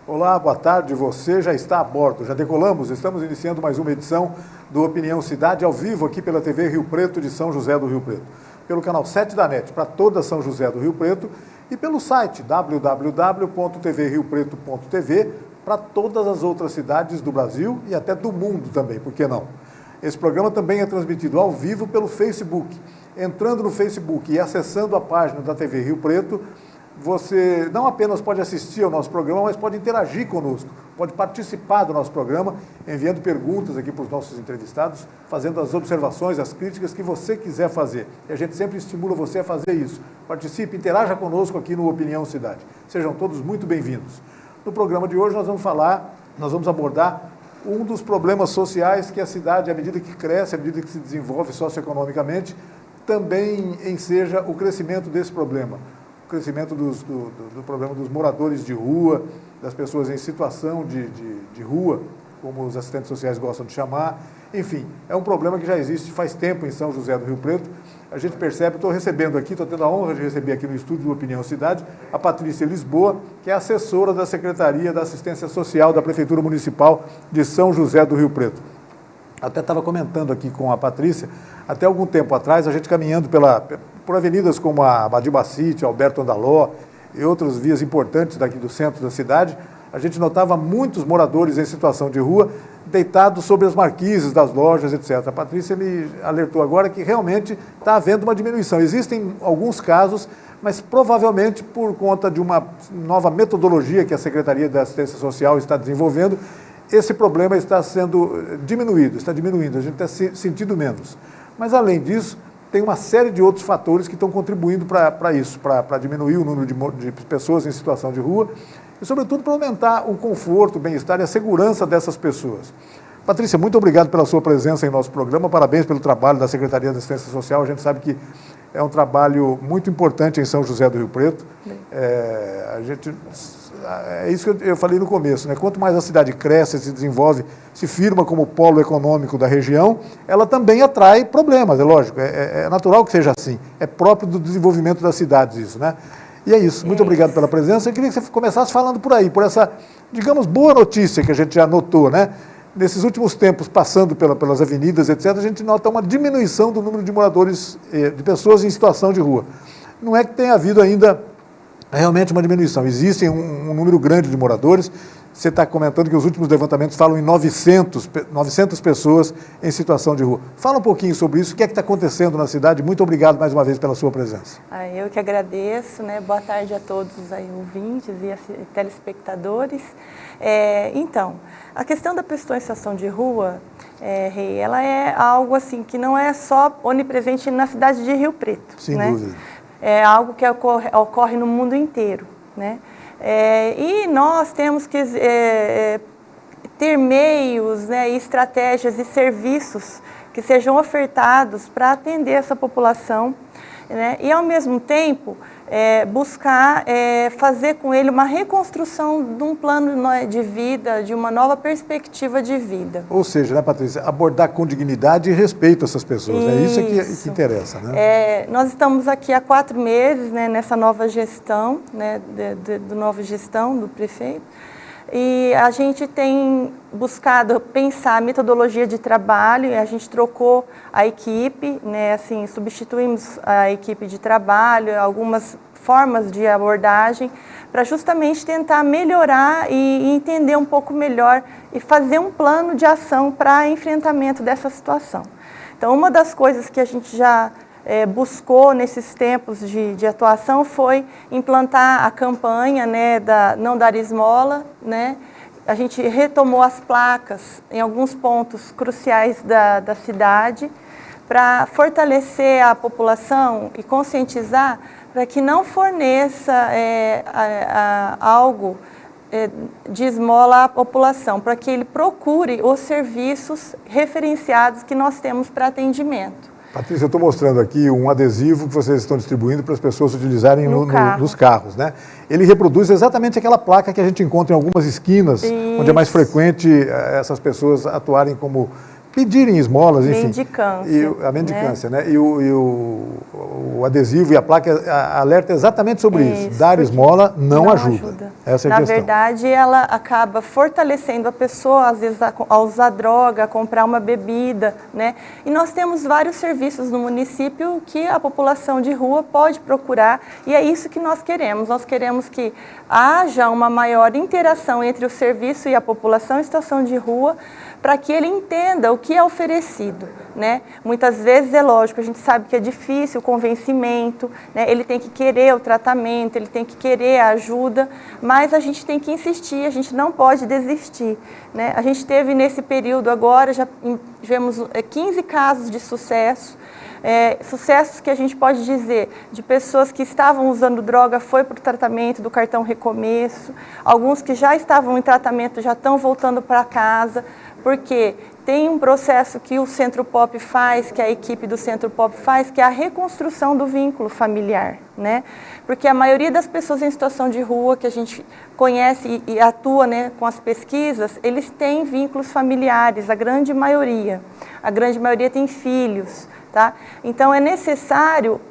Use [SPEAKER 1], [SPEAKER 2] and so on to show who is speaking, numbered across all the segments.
[SPEAKER 1] Olá, boa tarde, você já está a bordo, já decolamos, estamos iniciando mais uma edição do Opinião Cidade, ao vivo aqui pela TV Rio Preto de São José do Rio Preto, pelo canal 7 da NET, para toda São José do Rio Preto, e pelo site www.tvriopreto.tv, para todas as outras cidades do Brasil e até do mundo também, por que não? Esse programa também é transmitido ao vivo pelo Facebook. Entrando no Facebook e acessando a página da TV Rio Preto, você não apenas pode assistir ao nosso programa, mas pode interagir conosco, pode participar do nosso programa, enviando perguntas aqui para os nossos entrevistados, fazendo as observações, as críticas que você quiser fazer. E a gente sempre estimula você a fazer isso. Participe, interaja conosco aqui no Opinião Cidade. Sejam todos muito bem-vindos. No programa de hoje nós vamos abordar um dos problemas sociais que a cidade, à medida que cresce, à medida que se desenvolve socioeconomicamente, também enseja o crescimento desse problema. O crescimento do problema dos moradores de rua, das pessoas em situação de rua, como os assistentes sociais gostam de chamar. Enfim, é um problema que já existe faz tempo em São José do Rio Preto. A gente percebe, estou recebendo aqui, estou tendo a honra de receber aqui no estúdio do Opinião Cidade, a Patrícia Lisboa, que é assessora da Secretaria da Assistência Social da Prefeitura Municipal de São José do Rio Preto. Até estava comentando aqui com a Patrícia, até algum tempo atrás, a gente caminhando por avenidas como a Abadio Bacite, Alberto Andaló e outras vias importantes daqui do centro da cidade, a gente notava muitos moradores em situação de rua deitados sobre as marquises das lojas, etc. A Patrícia me alertou agora que realmente está havendo uma diminuição. Existem alguns casos, mas provavelmente por conta de uma nova metodologia que a Secretaria da Assistência Social está desenvolvendo, esse problema está sendo diminuído, está diminuindo, a gente está sentindo menos. Mas, além disso, tem uma série de outros fatores que estão contribuindo para isso, para diminuir o número de pessoas em situação de rua e, sobretudo, para aumentar o conforto, o bem-estar e a segurança dessas pessoas. Patrícia, muito obrigado pela sua presença em nosso programa, parabéns pelo trabalho da Secretaria da Assistência Social, a gente sabe que é um trabalho muito importante em São José do Rio Preto. É isso que eu falei no começo, né? Quanto mais a cidade cresce, se desenvolve, se firma como polo econômico da região, ela também atrai problemas, é lógico, é natural que seja assim, é próprio do desenvolvimento das cidades isso, né? E é isso, muito obrigado pela presença. Eu queria que você começasse falando por aí, por essa, digamos, boa notícia que a gente já notou, né? Nesses últimos tempos, passando pelas avenidas, etc., a gente nota uma diminuição do número de moradores, de pessoas em situação de rua. Não é que tenha havido ainda realmente uma diminuição. Existem um número grande de moradores. Você está comentando que os últimos levantamentos falam em 900 pessoas em situação de rua. Fala um pouquinho sobre isso, o que é que está acontecendo na cidade. Muito obrigado mais uma vez pela sua presença.
[SPEAKER 2] Eu que agradeço, né? Boa tarde a todos os ouvintes e telespectadores. Então, a questão da pessoa em situação de rua, Rei, ela é algo assim que não é só onipresente na cidade de Rio Preto.
[SPEAKER 1] Sem dúvida.
[SPEAKER 2] É algo que ocorre no mundo inteiro, né? E nós temos que ter meios, né, estratégias e serviços que sejam ofertados para atender essa população, né? E, ao mesmo tempo, buscar fazer com ele uma reconstrução de um plano de vida, de uma nova perspectiva de vida.
[SPEAKER 1] Ou seja, né, Patrícia, abordar com dignidade e respeito essas pessoas, né? Isso é que interessa, né?
[SPEAKER 2] Nós estamos aqui há 4 meses, né, nessa nova gestão, né, nova gestão do prefeito, e a gente tem buscado pensar a metodologia de trabalho, e a gente trocou a equipe, né, assim, substituímos a equipe de trabalho, algumas formas de abordagem, para justamente tentar melhorar e entender um pouco melhor e fazer um plano de ação para enfrentamento dessa situação. Então, uma das coisas que a gente já buscou nesses tempos de atuação foi implantar a campanha, né, da Não Dar Esmola, né? A gente retomou as placas em alguns pontos cruciais da cidade para fortalecer a população e conscientizar para que não forneça algo de esmola à população, para que ele procure os serviços referenciados que nós temos para atendimento.
[SPEAKER 1] Patrícia, eu estou mostrando aqui um adesivo que vocês estão distribuindo para as pessoas utilizarem nos carros, né? Ele reproduz exatamente aquela placa que a gente encontra em algumas esquinas, onde é mais frequente essas pessoas atuarem como pedirem esmolas, enfim.
[SPEAKER 2] Mendicância.
[SPEAKER 1] A mendicância, né? E o adesivo e a placa alerta exatamente sobre isso. Dar esmola não ajuda. Essa é a questão.
[SPEAKER 2] Na verdade, ela acaba fortalecendo a pessoa, às vezes, a usar droga, a comprar uma bebida, né? E nós temos vários serviços no município que a população de rua pode procurar, e é isso que nós queremos. Nós queremos que haja uma maior interação entre o serviço e a população em situação de rua, para que ele entenda o que é oferecido, né? Muitas vezes é lógico, a gente sabe que é difícil o convencimento, né? Ele tem que querer o tratamento, ele tem que querer a ajuda, mas a gente tem que insistir, a gente não pode desistir, né? A gente teve nesse período agora, já tivemos 15 casos de sucesso, sucessos que a gente pode dizer de pessoas que estavam usando droga, foi para o tratamento do cartão Recomeço, alguns que já estavam em tratamento já estão voltando para casa, porque tem um processo que o Centro Pop faz, que a equipe do Centro Pop faz, que é a reconstrução do vínculo familiar, né? Porque a maioria das pessoas em situação de rua que a gente conhece e atua, né, com as pesquisas, eles têm vínculos familiares, a grande maioria. A grande maioria tem filhos, tá? Então é necessário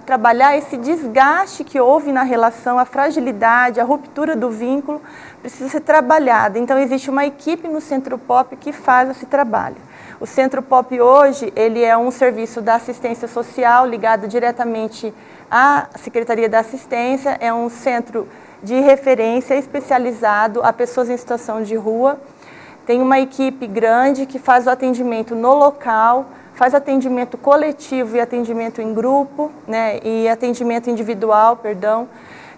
[SPEAKER 2] trabalhar esse desgaste que houve na relação, a fragilidade, a ruptura do vínculo, precisa ser trabalhada. Então existe uma equipe no Centro Pop que faz esse trabalho. O Centro Pop hoje, ele é um serviço da assistência social ligado diretamente à Secretaria da Assistência, é um centro de referência especializado a pessoas em situação de rua. Tem uma equipe grande que faz o atendimento no local, faz atendimento coletivo e atendimento em grupo, né, e atendimento individual, perdão.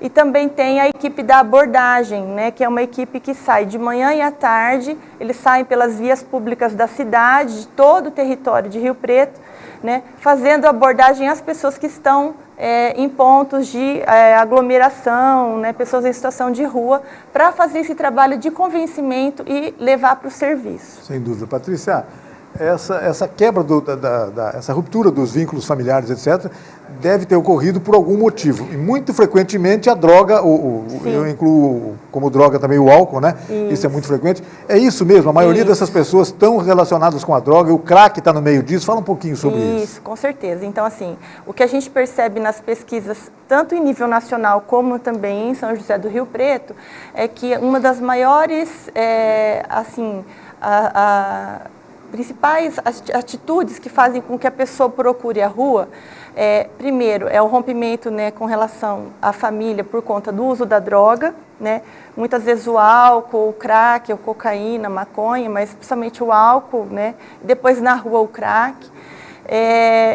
[SPEAKER 2] E também tem a equipe da abordagem, né, que é uma equipe que sai de manhã e à tarde, eles saem pelas vias públicas da cidade, de todo o território de Rio Preto, né, fazendo abordagem às pessoas que estão em pontos de aglomeração, né, pessoas em situação de rua, para fazer esse trabalho de convencimento e levar para o serviço.
[SPEAKER 1] Sem dúvida. Patrícia, essa quebra, essa ruptura dos vínculos familiares, etc., deve ter ocorrido por algum motivo. E muito frequentemente a droga, eu incluo como droga também o álcool, né? Isso é muito frequente. É isso mesmo, a maioria dessas pessoas estão relacionadas com a droga, o crack está no meio disso. Fala um pouquinho sobre isso.
[SPEAKER 2] Isso, com certeza. Então, assim, o que a gente percebe nas pesquisas, tanto em nível nacional como também em São José do Rio Preto, é que uma das maiores, principais atitudes que fazem com que a pessoa procure a rua, primeiro, é o rompimento, né, com relação à família por conta do uso da droga, né? Muitas vezes o álcool, o crack, a cocaína, a maconha, mas principalmente o álcool, né? Depois na rua o crack.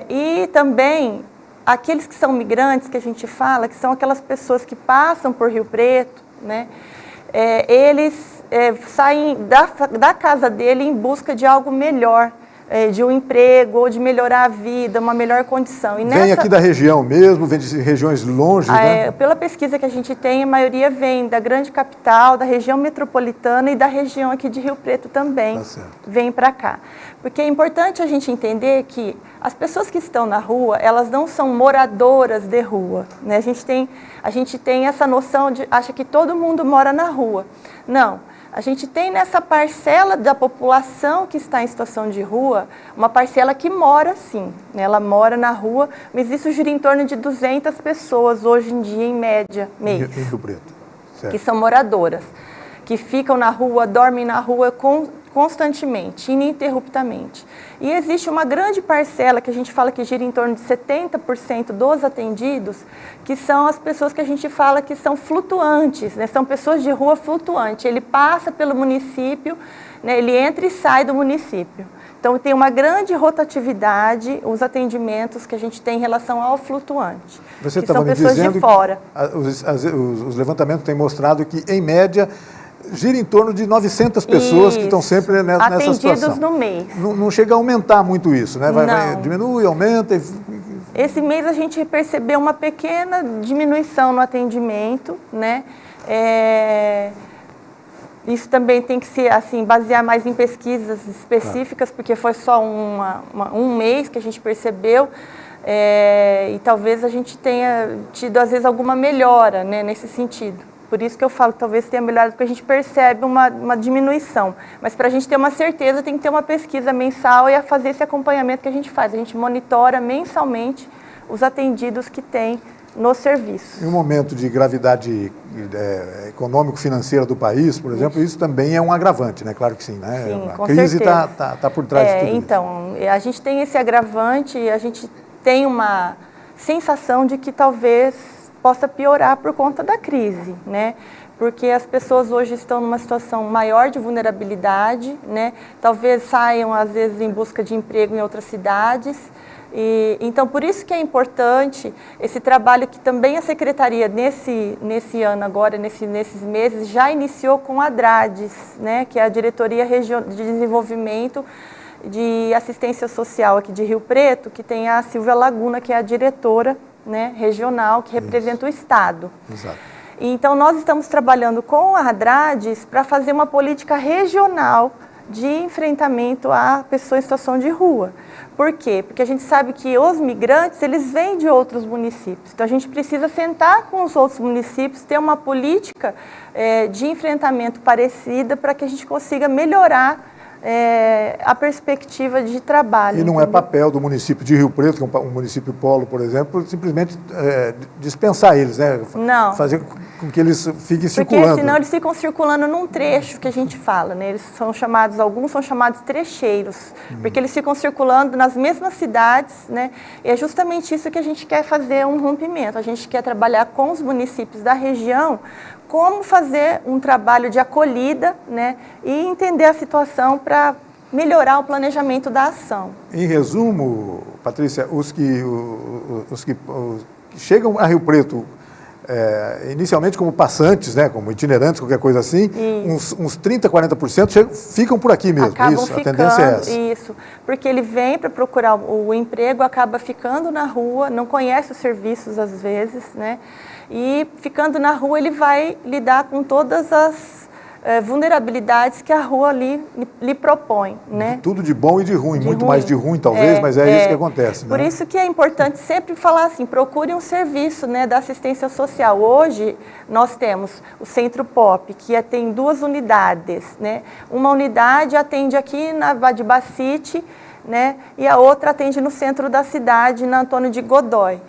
[SPEAKER 2] E também aqueles que são migrantes, que a gente fala, que são aquelas pessoas que passam por Rio Preto, né? Eles saem da casa dele em busca de algo melhor, de um emprego ou de melhorar a vida, uma melhor condição. E
[SPEAKER 1] vem aqui da região mesmo, vem de regiões longe, né?
[SPEAKER 2] Pela pesquisa que a gente tem, a maioria vem da grande capital, da região metropolitana e da região aqui de Rio Preto também, vem para cá. Porque é importante a gente entender que as pessoas que estão na rua, elas não são moradoras de rua, né? A gente tem essa noção acha que todo mundo mora na rua. Não. A gente tem nessa parcela da população que está em situação de rua, uma parcela que mora sim, né? Ela mora na rua, mas isso gira em torno de 200 pessoas hoje em dia, em média, mês.
[SPEAKER 1] Em Rio Preto. Certo.
[SPEAKER 2] Que são moradoras, que ficam na rua, dormem na rua constantemente, ininterruptamente. E existe uma grande parcela, que a gente fala que gira em torno de 70% dos atendidos, que são as pessoas que a gente fala que são flutuantes, né? São pessoas de rua flutuante. Ele passa pelo município, né? Ele entra e sai do município. Então, tem uma grande rotatividade, os atendimentos que a gente tem em relação ao flutuante.
[SPEAKER 1] Você
[SPEAKER 2] que são pessoas de fora.
[SPEAKER 1] Os levantamentos têm mostrado que, em média, gira em torno de 900 pessoas que estão sempre nessa situação.
[SPEAKER 2] Atendidos no mês.
[SPEAKER 1] Não chega a aumentar muito isso, né? Vai diminui, aumenta.
[SPEAKER 2] Esse mês a gente percebeu uma pequena diminuição no atendimento, né? Isso também tem que se basear mais em pesquisas específicas, porque foi só um mês que a gente percebeu. E talvez a gente tenha tido, às vezes, alguma melhora, né, nesse sentido. Por isso que eu falo que talvez tenha melhorado, porque a gente percebe uma diminuição. Mas para a gente ter uma certeza, tem que ter uma pesquisa mensal e fazer esse acompanhamento que a gente faz. A gente monitora mensalmente os atendidos que tem no serviço.
[SPEAKER 1] Em um momento de gravidade econômico-financeira do país, por exemplo, isso também é um agravante, né? Claro que sim, né?
[SPEAKER 2] Sim,
[SPEAKER 1] a crise está por trás de tudo
[SPEAKER 2] então, a gente tem esse agravante e a gente tem uma sensação de que talvez possa piorar por conta da crise, né? Porque as pessoas hoje estão numa situação maior de vulnerabilidade, né? Talvez saiam, às vezes, em busca de emprego em outras cidades. Então, por isso que é importante esse trabalho que também a Secretaria, nesse ano agora, nesses meses, já iniciou com a DRADES, né? Que é a Diretoria de Desenvolvimento de Assistência Social aqui de Rio Preto, que tem a Silvia Laguna, que é a diretora, né, regional, que representa o Estado.
[SPEAKER 1] Exato.
[SPEAKER 2] Então, nós estamos trabalhando com a DRADES para fazer uma política regional de enfrentamento à pessoa em situação de rua. Por quê? Porque a gente sabe que os migrantes, eles vêm de outros municípios. Então, a gente precisa sentar com os outros municípios, ter uma política de enfrentamento parecida para que a gente consiga melhorar a perspectiva de trabalho.
[SPEAKER 1] E não entendeu? É papel do município de Rio Preto, que é um município polo, por exemplo, simplesmente dispensar eles, né?
[SPEAKER 2] Não.
[SPEAKER 1] Fazer com que eles fiquem circulando.
[SPEAKER 2] Porque senão eles ficam circulando num trecho que a gente fala, né? Eles são chamados, alguns são chamados trecheiros, porque eles ficam circulando nas mesmas cidades, né? E é justamente isso que a gente quer fazer um rompimento. A gente quer trabalhar com os municípios da região, como fazer um trabalho de acolhida, né, e entender a situação para melhorar o planejamento da ação.
[SPEAKER 1] Em resumo, Patrícia, os que chegam a Rio Preto inicialmente como passantes, né, como itinerantes, qualquer coisa assim, uns 30%, 40% ficam por aqui mesmo.
[SPEAKER 2] Acabam
[SPEAKER 1] isso,
[SPEAKER 2] ficando,
[SPEAKER 1] a tendência é essa.
[SPEAKER 2] Isso, porque ele vem para procurar o emprego, acaba ficando na rua, não conhece os serviços às vezes, né? E ficando na rua ele vai lidar com todas as vulnerabilidades que a rua lhe propõe, né?
[SPEAKER 1] Tudo de bom e de ruim, muito mais de ruim talvez, mas é isso que acontece.
[SPEAKER 2] Por
[SPEAKER 1] né?
[SPEAKER 2] isso que é importante sempre falar assim, procure um serviço, né, da assistência social. Hoje nós temos o Centro Pop, que tem 2 unidades, né? Uma unidade atende aqui na Badibacite, né? E a outra atende no centro da cidade, na Antônio de Godoy.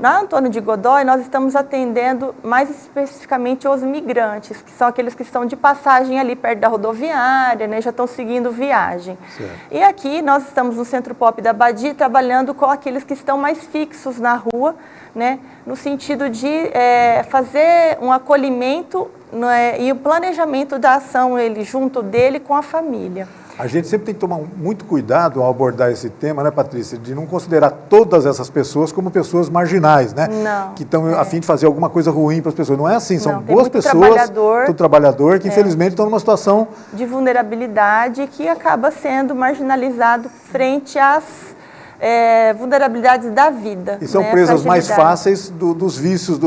[SPEAKER 2] Na Antônio de Godoy, nós estamos atendendo mais especificamente os migrantes, que são aqueles que estão de passagem ali perto da rodoviária, né, já estão seguindo viagem. Certo. E aqui nós estamos no Centro Pop da Badia trabalhando com aqueles que estão mais fixos na rua, né, no sentido de fazer um acolhimento, né, e o planejamento da ação junto dele com a família.
[SPEAKER 1] A gente sempre tem que tomar muito cuidado ao abordar esse tema, né, Patrícia, de não considerar todas essas pessoas como pessoas marginais, né?
[SPEAKER 2] Não.
[SPEAKER 1] Que estão a fim de fazer alguma coisa ruim para as pessoas. Não é assim, são
[SPEAKER 2] boas
[SPEAKER 1] pessoas,
[SPEAKER 2] do
[SPEAKER 1] trabalhador, que infelizmente estão numa situação
[SPEAKER 2] de vulnerabilidade que acaba sendo marginalizado frente às vulnerabilidades da vida.
[SPEAKER 1] E são presas mais fáceis dos vícios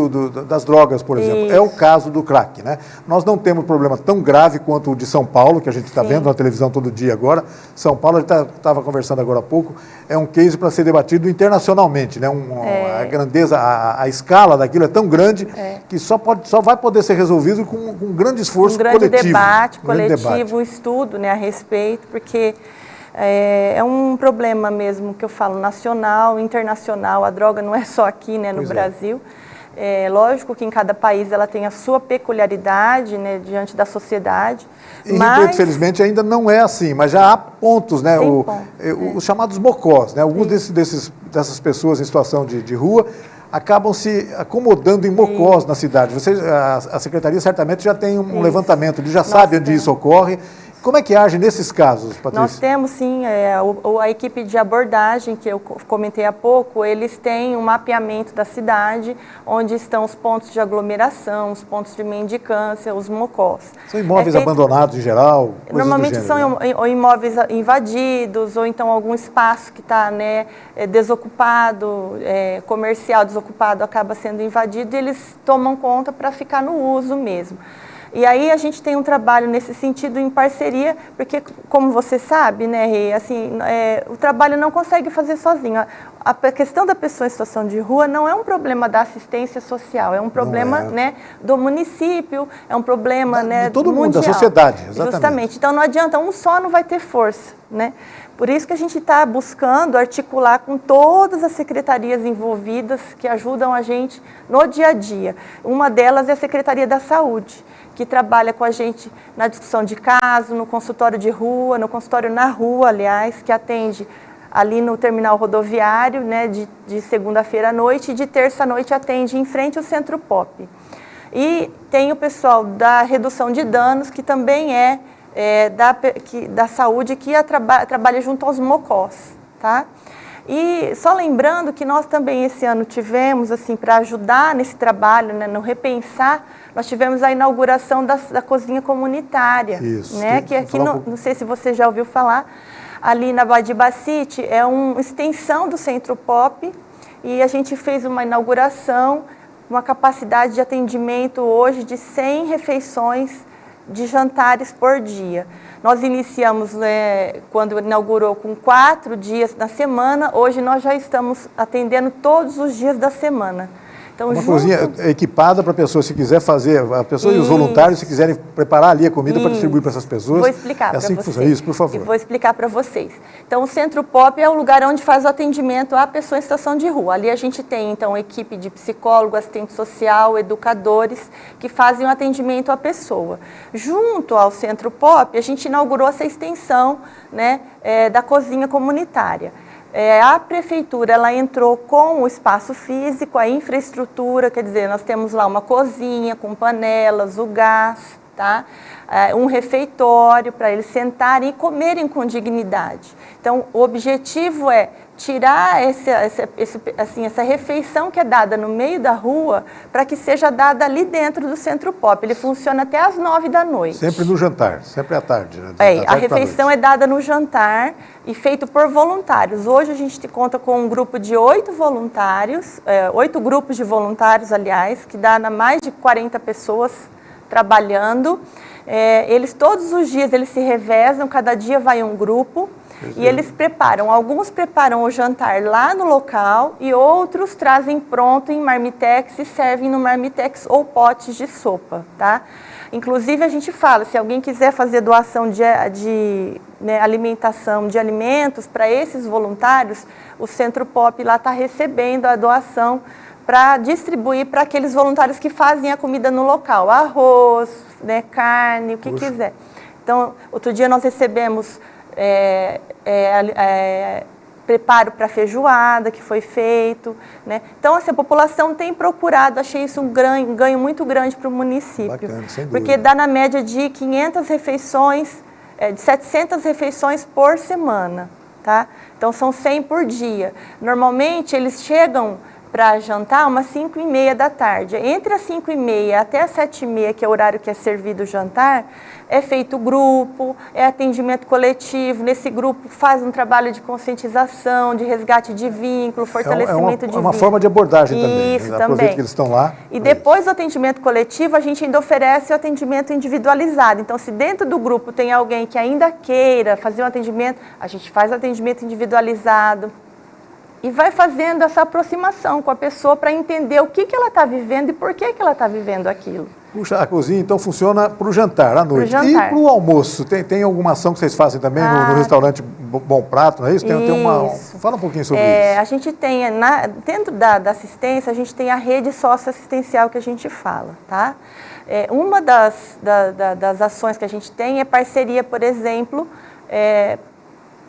[SPEAKER 1] das drogas, por exemplo. Isso. É o caso do crack, né? Nós não temos problema tão grave quanto o de São Paulo, que a gente está vendo na televisão todo dia agora. São Paulo, a gente estava conversando agora há pouco, é um case para ser debatido internacionalmente, né? A grandeza, a escala daquilo é tão grande que só vai poder ser resolvido com um grande esforço coletivo.
[SPEAKER 2] Um grande debate coletivo, um estudo, né, a respeito, porque é um problema mesmo que eu falo, nacional, internacional. A droga não é só aqui, né, no Brasil. Lógico que em cada país ela tem a sua peculiaridade, né, diante da sociedade.
[SPEAKER 1] Em Rio Preto, felizmente, ainda não é assim, mas já há pontos, né, os chamados mocós, né, alguns dessas pessoas em situação de rua acabam se acomodando em mocós na cidade. A Secretaria certamente já tem um levantamento, já sabe onde isso ocorre. Como é que age nesses casos, Patrícia?
[SPEAKER 2] Nós temos, sim, a equipe de abordagem, que eu comentei há pouco, eles têm um mapeamento da cidade, onde estão os pontos de aglomeração, os pontos de mendicância, os mocós.
[SPEAKER 1] São imóveis abandonados em geral?
[SPEAKER 2] Normalmente são imóveis invadidos, ou então algum espaço que está, né, desocupado, comercial desocupado, acaba sendo invadido, e eles tomam conta para ficar no uso mesmo. E aí a gente tem um trabalho nesse sentido em parceria, porque como você sabe, né, Rê, assim, o trabalho não consegue fazer sozinho. a questão da pessoa em situação de rua não é um problema da assistência social, é um problema né, do município, é um problema
[SPEAKER 1] de todo
[SPEAKER 2] mundial.
[SPEAKER 1] mundo, da sociedade, exatamente.
[SPEAKER 2] Justamente. Então não adianta, um só não vai ter força, né? Por isso que a gente está buscando articular com todas as secretarias envolvidas que ajudam a gente no dia a dia. Uma delas é a Secretaria da Saúde, que trabalha com a gente na discussão de caso, no consultório de rua, no consultório na rua, aliás, que atende ali no terminal rodoviário, né, de segunda-feira à noite, e de terça à noite atende em frente ao Centro Pop. E tem o pessoal da redução de danos, que também da saúde, que trabalha junto aos mocós, tá? E só lembrando que nós também esse ano tivemos, assim, para ajudar nesse trabalho, né, no repensar, nós tivemos a inauguração da cozinha comunitária. Isso, né, que aqui, não sei se você já ouviu falar, ali na Badibacite, é uma extensão do Centro Pop, e a gente fez uma inauguração, uma capacidade de atendimento hoje de 100 refeições de jantares por dia. Nós iniciamos, quando inaugurou, com 4 dias na semana, hoje nós já estamos atendendo todos os dias da semana. Então,
[SPEAKER 1] uma cozinha equipada para a pessoa, se quiser fazer, a pessoa e os voluntários, se quiserem preparar ali a comida para distribuir para essas pessoas.
[SPEAKER 2] Vou explicar para vocês.
[SPEAKER 1] É assim que funciona isso, por favor.
[SPEAKER 2] Vou explicar para vocês. Então, o Centro Pop é o lugar onde faz o atendimento à pessoa em situação de rua. Ali a gente tem, então, equipe de psicólogo, assistente social, educadores, que fazem o atendimento à pessoa. Junto ao Centro Pop, a gente inaugurou essa extensão, né, da cozinha comunitária. A prefeitura, ela entrou com o espaço físico, a infraestrutura, quer dizer, nós temos lá uma cozinha com panelas, o gás, tá? Um refeitório para eles sentarem e comerem com dignidade. Então, o objetivo é tirar essa refeição que é dada no meio da rua para que seja dada ali dentro do Centro Pop. Ele funciona até às 9 da noite.
[SPEAKER 1] Sempre no jantar, sempre à tarde. Né?
[SPEAKER 2] A refeição é dada no jantar e feito por voluntários. Hoje a gente conta com um grupo de 8 voluntários, 8 grupos de voluntários, aliás, que dá mais de 40 pessoas trabalhando. Eles todos os dias eles se revezam, cada dia vai um grupo. E eles preparam, alguns preparam o jantar lá no local e outros trazem pronto em marmitex e servem no marmitex ou potes de sopa, tá? Inclusive a gente fala, se alguém quiser fazer doação de alimentação, de alimentos para esses voluntários, o Centro Pop lá está recebendo a doação para distribuir para aqueles voluntários que fazem a comida no local, arroz, né, carne, o que quiser. Então, outro dia nós recebemos preparo para feijoada que foi feito, né? Então, assim, a população tem procurado, achei isso um ganho muito grande para o município.
[SPEAKER 1] Bacana, sem dúvida.
[SPEAKER 2] Porque dá na média de 500 refeições, de 700 refeições por semana, tá? Então, são 100 por dia. Normalmente, eles chegam para jantar umas 5h30 da tarde. Entre as 5h30 até as 7h30, que é o horário que é servido o jantar, é feito grupo, é atendimento coletivo. Nesse grupo faz um trabalho de conscientização, de resgate de vínculo, fortalecimento de vínculo.
[SPEAKER 1] É uma forma de abordagem também.
[SPEAKER 2] Isso,
[SPEAKER 1] né?
[SPEAKER 2] também.
[SPEAKER 1] Aproveita que eles estão lá.
[SPEAKER 2] E depois do atendimento coletivo, a gente ainda oferece o atendimento individualizado. Então, se dentro do grupo tem alguém que ainda queira fazer um atendimento, a gente faz o atendimento individualizado. E vai fazendo essa aproximação com a pessoa para entender o que ela está vivendo e por que ela está vivendo aquilo.
[SPEAKER 1] Puxa, a cozinha então funciona para o jantar à noite. E para o almoço? Tem alguma ação que vocês fazem também no restaurante Bom Prato, não é isso? Fala um pouquinho sobre isso.
[SPEAKER 2] A gente tem, dentro da assistência, a gente tem a rede socioassistencial que a gente fala, tá? Uma das ações que a gente tem é parceria, por exemplo,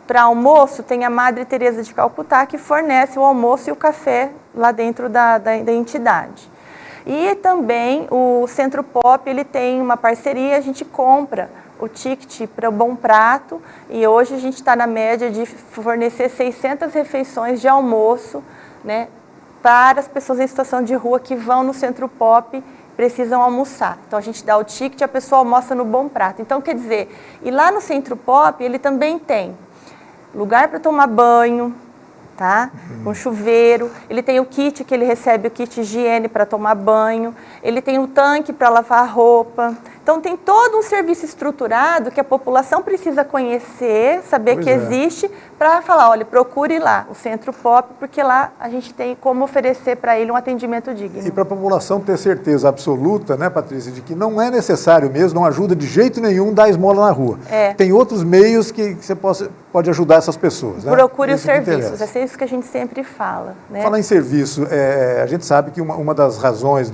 [SPEAKER 2] para almoço, tem a Madre Teresa de Calcutá, que fornece o almoço e o café lá dentro da entidade. E também o Centro Pop, ele tem uma parceria, a gente compra o ticket para o Bom Prato, e hoje a gente está na média de fornecer 600 refeições de almoço, né, para as pessoas em situação de rua que vão no Centro Pop, precisam almoçar. Então, a gente dá o ticket e a pessoa almoça no Bom Prato. Então, quer dizer, e lá no Centro Pop, ele também tem lugar para tomar banho, tá? Com chuveiro. Ele tem o kit que ele recebe, o kit higiene para tomar banho. Ele tem o tanque para lavar roupa. Então, Então tem todo um serviço estruturado que a população precisa conhecer, saber que existe, para falar, olha, procure lá o Centro Pop, porque lá a gente tem como oferecer para ele um atendimento digno.
[SPEAKER 1] E para a população ter certeza absoluta, né, Patrícia, de que não é necessário mesmo, não ajuda de jeito nenhum dar esmola na rua. Tem outros meios que você pode ajudar essas pessoas. Né?
[SPEAKER 2] Procure os serviços, é isso que a gente sempre fala. Né?
[SPEAKER 1] Falar em serviço, a gente sabe que uma das razões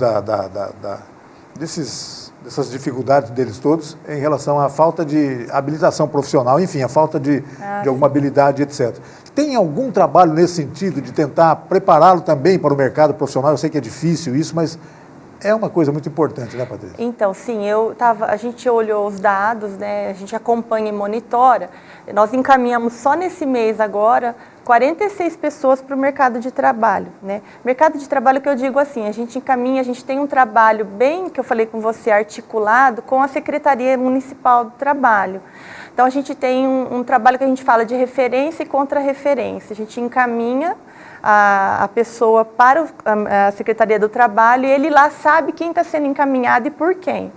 [SPEAKER 1] dessas dificuldades deles todos é em relação à falta de habilitação profissional, enfim, a falta de alguma habilidade, etc. Tem algum trabalho nesse sentido de tentar prepará-lo também para o mercado profissional? Eu sei que é difícil isso, mas é uma coisa muito importante, né, Patrícia?
[SPEAKER 2] Então, sim, a gente olhou os dados, né, a gente acompanha e monitora. Nós encaminhamos só nesse mês agora 46 pessoas para o mercado de trabalho. Né? Mercado de trabalho que eu digo assim, a gente encaminha, a gente tem um trabalho bem, que eu falei com você, articulado com a Secretaria Municipal do Trabalho. Então, a gente tem um trabalho que a gente fala de referência e contra-referência. A gente encaminha a pessoa para a Secretaria do Trabalho e ele lá sabe quem está sendo encaminhado e por quem.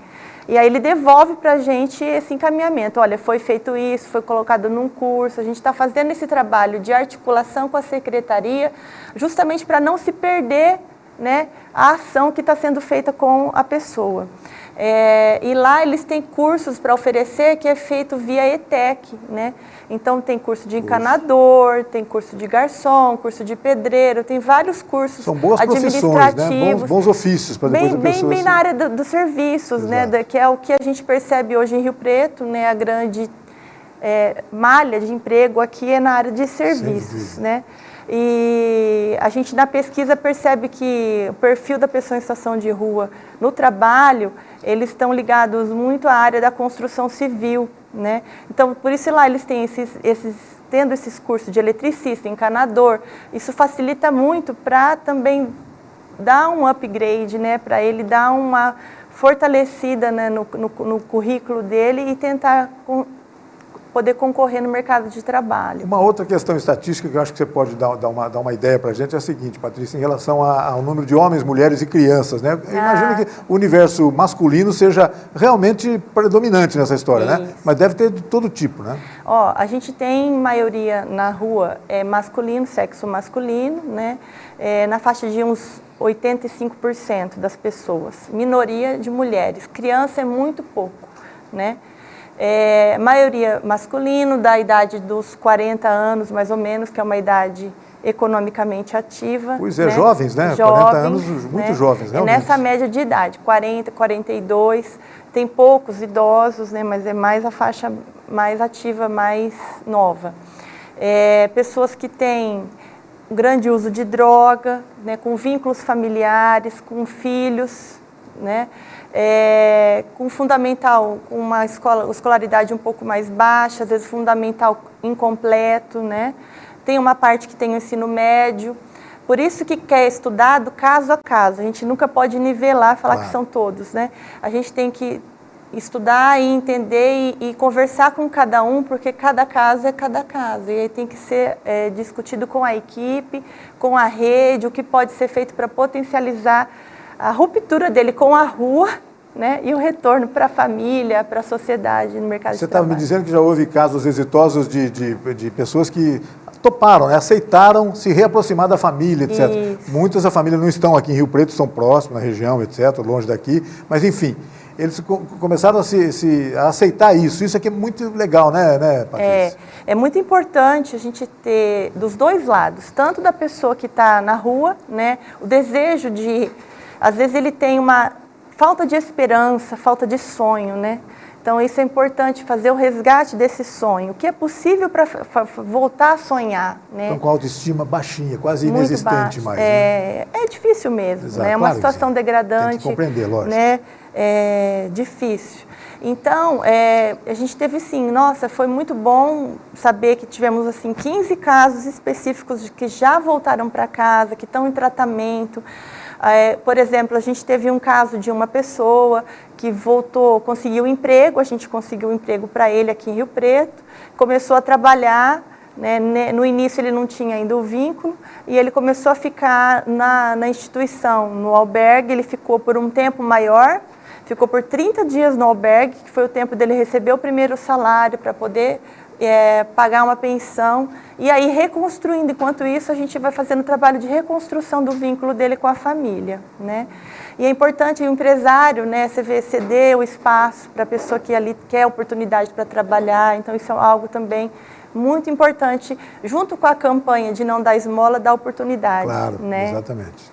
[SPEAKER 2] E aí ele devolve para a gente esse encaminhamento. Olha, foi feito isso, foi colocado num curso. A gente está fazendo esse trabalho de articulação com a Secretaria justamente para não se perder, né, a ação que está sendo feita com a pessoa. E lá eles têm cursos para oferecer que é feito via ETEC, né? Então tem curso de encanador, tem curso de garçom, curso de pedreiro, tem vários cursos administrativos.
[SPEAKER 1] Né? Bons ofícios para depois
[SPEAKER 2] bem na área dos serviços, né? Que é o que a gente percebe hoje em Rio Preto, né? A grande malha de emprego aqui é na área de serviços, né? E a gente na pesquisa percebe que o perfil da pessoa em situação de rua no trabalho, eles estão ligados muito à área da construção civil, né? Então, por isso lá eles têm tendo esses cursos de eletricista, encanador, isso facilita muito para também dar um upgrade, né? Para ele dar uma fortalecida, né, no currículo dele e tentar poder concorrer no mercado de trabalho.
[SPEAKER 1] Uma outra questão estatística que eu acho que você pode dar uma ideia para a gente é a seguinte, Patrícia, em relação ao número de homens, mulheres e crianças, né? Imagina que o universo masculino seja realmente predominante nessa história, né? Mas deve ter de todo tipo, né?
[SPEAKER 2] A gente tem maioria na rua masculino, sexo masculino, né? Na faixa de uns 85% das pessoas. Minoria de mulheres. Criança é muito pouco, né? Maioria masculino, da idade dos 40 anos, mais ou menos, que é uma idade economicamente ativa.
[SPEAKER 1] Pois é, né? Jovens, né?
[SPEAKER 2] Jovens,
[SPEAKER 1] 40 anos, muito jovens, realmente.
[SPEAKER 2] Nessa média de idade, 40, 42, tem poucos idosos, né? Mas é mais a faixa mais ativa, mais nova. Pessoas que têm um grande uso de droga, né? Com vínculos familiares, com filhos, né? Com fundamental, com uma escolaridade um pouco mais baixa, às vezes fundamental incompleto, né? Tem uma parte que tem o ensino médio, por isso que é estudado caso a caso, a gente nunca pode nivelar, falar que são todos, né? A gente tem que estudar e entender e conversar com cada um, porque cada caso é cada caso, e aí tem que ser discutido com a equipe, com a rede, o que pode ser feito para potencializar a ruptura dele com a rua, né, e o retorno para a família, para a sociedade no mercado de trabalho.
[SPEAKER 1] Você estava me dizendo que já houve casos exitosos de pessoas que toparam, né, aceitaram se reaproximar da família, etc. Isso. Muitas da família não estão aqui em Rio Preto, estão próximos, na região, etc., longe daqui, mas enfim, eles começaram a aceitar isso. Isso aqui é muito legal, né, Patrícia?
[SPEAKER 2] É muito importante a gente ter dos dois lados, tanto da pessoa que está na rua, né, o desejo de... Às vezes ele tem uma falta de esperança, falta de sonho, né? Então isso é importante, fazer o resgate desse sonho. O que é possível para voltar a sonhar, né?
[SPEAKER 1] Então com a autoestima baixinha, quase inexistente mais. Né?
[SPEAKER 2] É difícil mesmo, exato, né? É uma situação degradante. Tem que
[SPEAKER 1] compreender, lógico.
[SPEAKER 2] Né? É difícil. Então, a gente teve sim, nossa, foi muito bom saber que tivemos assim 15 casos específicos de que já voltaram para casa, que estão em tratamento. Por exemplo, a gente teve um caso de uma pessoa que voltou, conseguiu emprego, a gente conseguiu um emprego para ele aqui em Rio Preto, começou a trabalhar, né, no início ele não tinha ainda o vínculo, e ele começou a ficar na instituição, no albergue, ele ficou por um tempo maior, ficou por 30 dias no albergue, que foi o tempo dele receber o primeiro salário para poder pagar uma pensão, e aí reconstruindo. Enquanto isso, a gente vai fazendo o trabalho de reconstrução do vínculo dele com a família, né? E é importante o empresário, né, ceder o espaço para a pessoa que ali quer oportunidade para trabalhar. Então, isso é algo também muito importante, junto com a campanha de não dar esmola, dar oportunidade.
[SPEAKER 1] Claro,
[SPEAKER 2] né?
[SPEAKER 1] Exatamente.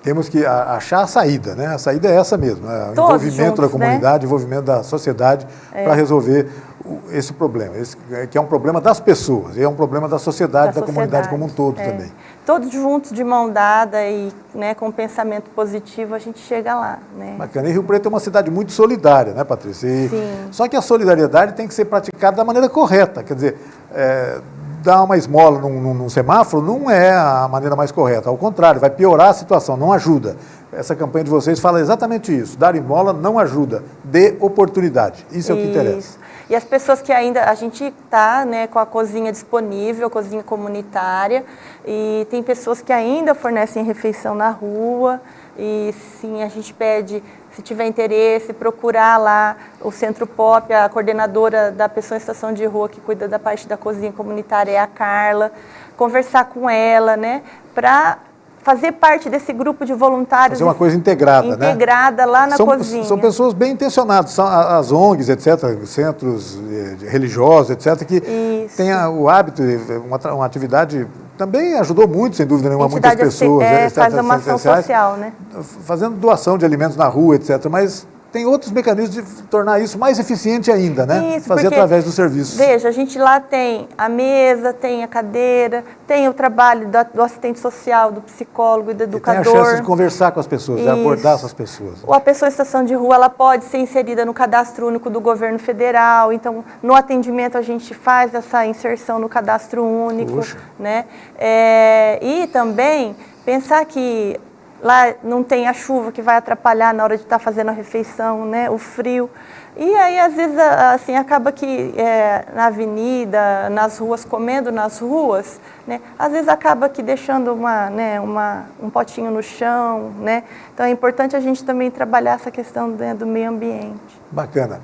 [SPEAKER 1] Temos que achar a saída, né? A saída é essa mesmo, o
[SPEAKER 2] Todos
[SPEAKER 1] envolvimento
[SPEAKER 2] juntos,
[SPEAKER 1] da comunidade,
[SPEAKER 2] né?
[SPEAKER 1] envolvimento da sociedade para resolver esse problema, que é um problema das pessoas, e é um problema da sociedade, da comunidade como um todo também.
[SPEAKER 2] Todos juntos, de mão dada e, né, com um pensamento positivo, a gente chega lá. Né?
[SPEAKER 1] Bacana. E Rio Preto é uma cidade muito solidária, né, Patrícia?
[SPEAKER 2] Sim.
[SPEAKER 1] Só que a solidariedade tem que ser praticada da maneira correta, quer dizer, dar uma esmola num semáforo não é a maneira mais correta, ao contrário, vai piorar a situação, não ajuda. Essa campanha de vocês fala exatamente isso, dar esmola não ajuda, dê oportunidade, isso é o que interessa.
[SPEAKER 2] E as pessoas que ainda, a gente está, né, com a cozinha disponível, a cozinha comunitária, e tem pessoas que ainda fornecem refeição na rua, e sim, a gente pede, se tiver interesse, procurar lá o Centro Pop, a coordenadora da pessoa em situação de rua que cuida da parte da cozinha comunitária é a Carla, conversar com ela, né, para fazer parte desse grupo de voluntários.
[SPEAKER 1] Fazer uma coisa integrada, né?
[SPEAKER 2] Integrada lá na cozinha.
[SPEAKER 1] São pessoas bem intencionadas, são as ONGs, etc., centros religiosos, etc., que têm o hábito, uma atividade, também ajudou muito, sem dúvida nenhuma, muitas pessoas.
[SPEAKER 2] Faz uma ação social, né?
[SPEAKER 1] Fazendo doação de alimentos na rua, etc., mas tem outros mecanismos de tornar isso mais eficiente ainda, né?
[SPEAKER 2] Isso,
[SPEAKER 1] fazer através do serviço.
[SPEAKER 2] Veja, a gente lá tem a mesa, tem a cadeira, tem o trabalho do assistente social, do psicólogo e do educador.
[SPEAKER 1] E tem a chance de conversar com as pessoas, de abordar essas pessoas.
[SPEAKER 2] Ou a pessoa em situação de rua, ela pode ser inserida no cadastro único do governo federal. Então, no atendimento, a gente faz essa inserção no cadastro único.
[SPEAKER 1] Puxa.
[SPEAKER 2] Né? E também pensar que lá não tem a chuva que vai atrapalhar na hora de estar fazendo a refeição, né? O frio. E aí, às vezes, assim, acaba que na avenida, nas ruas, comendo nas ruas, né? Às vezes acaba que deixando um potinho no chão, né? Então é importante a gente também trabalhar essa questão, né, do meio ambiente.
[SPEAKER 1] Bacana.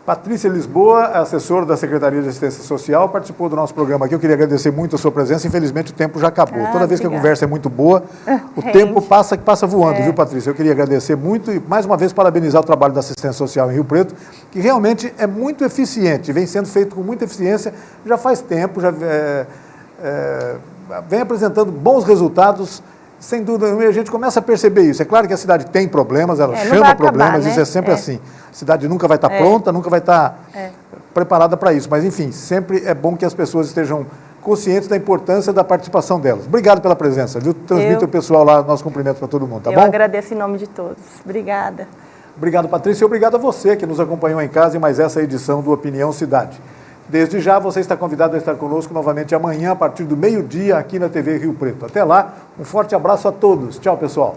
[SPEAKER 1] Patrícia Lisboa, assessora da Secretaria de Assistência Social, participou do nosso programa aqui. Eu queria agradecer muito a sua presença. Infelizmente, o tempo já acabou. Toda vez que a conversa é muito boa, o tempo passa voando, viu, Patrícia? Eu queria agradecer muito e, mais uma vez, parabenizar o trabalho da Assistência Social em Rio Preto, que realmente é muito eficiente, vem sendo feito com muita eficiência, já faz tempo, já vem apresentando bons resultados. Sem dúvida nenhuma, a gente começa a perceber isso. É claro que a cidade tem problemas, ela chama problemas, né? Isso é sempre assim. A cidade nunca vai estar pronta, nunca vai estar preparada para isso. Mas, enfim, sempre é bom que as pessoas estejam conscientes da importância da participação delas. Obrigado pela presença, viu? Transmita o pessoal lá, nosso cumprimento para todo mundo, tá bom?
[SPEAKER 2] Eu agradeço em nome de todos. Obrigada.
[SPEAKER 1] Obrigado, Patrícia, e obrigado a você que nos acompanhou em casa em mais essa edição do Opinião Cidade. Desde já, você está convidado a estar conosco novamente amanhã, a partir do meio-dia, aqui na TV Rio Preto. Até lá, um forte abraço a todos. Tchau, pessoal.